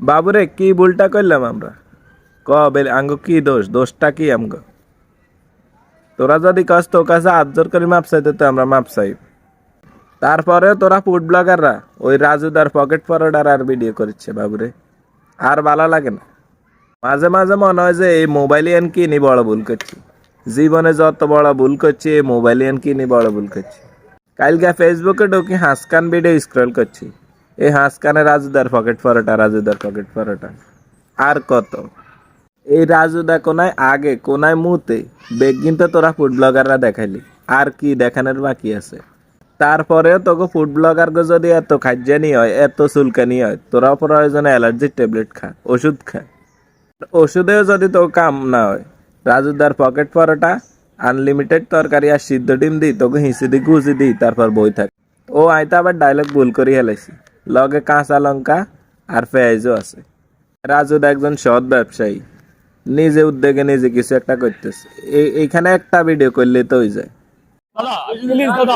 বাবুরে কি ভুলটা করলাম আমরা? আঙ্গ কি দোষটা কি আমগো? তোরা যদি কস তোর কাছে হাত জোর করে মাপ চাইতে তো আমরা মাপ চাই। তারপরে তোরা ফুড ব্লগাররা ওই রাজুদার পকেট পরোটার আর ভিডিও করছে বাবুরে, আর ভালো লাগে না। মাঝে মাঝে মনে হয় যে এই মোবাইল ইয়ান কিনি বড় ভুল করছি। জীবনে যত বড় ভুল করছি এই মোবাইল ইয়ান কিনি বড় ভুল করছি। কালকে ফেসবুকে ঢুকি হাসকান ভিডিও স্ক্রল করছি। এই হাসকানে রাজুদার পকেট পরোটা, রাজুদার পকেট পরোটা। আর কত এই রাজুদা কোনায় আগে কোনায় মুতে বেগ কিন্তু তোরা ফুড ব্লগাররা দেখাইলি, আর কি দেখানোর বাকি আছে? তারপরেও তোকে ফুড ব্লগার যদি এত খাজ্জানি হয়, এত চুলকানি হয়, তোরা প্রয়োজনে অ্যালার্জির ট্যাবলেট খা, ওষুধ খা। ওষুধেও যদি তো কাম না হয়, রাজুদার পকেট পরোটা, আনলিমিটেড তরকারি আর সিদ্ধ ডিম দিই, তোকে হিসি দি গুজি দিই, তারপর বই থাক। ও আইতা আবার ডায়লগ ভুল করি হেলাইছি, লগে কাঁচা লঙ্কা আর পেঁয়াজও আছে। রাজুদা একজন সৎ ব্যবসায়ী, নিজে উদ্যোগে নিজে কিছু একটা করতেছে। এইখানে একটা ভিডিও করলে তো হয়ে যায়। দাদা প্লিজ দাদা,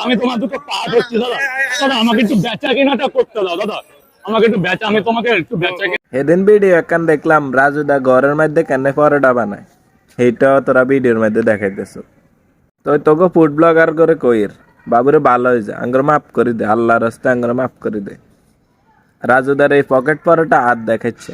আমি তোমার দুটো পা ধরছি দাদা। দাদা আমাকে একটু বেচা কেনাটা করতে দাও দাদা, আমাকে একটু বেচা, আমি তোমাকে একটু বেচা সেদিন ভিডিও একখান দেখলাম রাজুদা ঘরের মধ্যে কেন পরোটা বানায়, সেইটাও তোরা ভিডিওর মধ্যে দেখাইতেছ। তো তোকে ফুড ব্লগার করে কইর বাবুরে ভালো হয়ে যায়, আঙ্গুর মাফ করে দে, আল্লাহর রাস্তায় আঙ্গুর মাফ করে দে। রাজুদার এই পকেট পরোটা আর দেখাচ্ছে।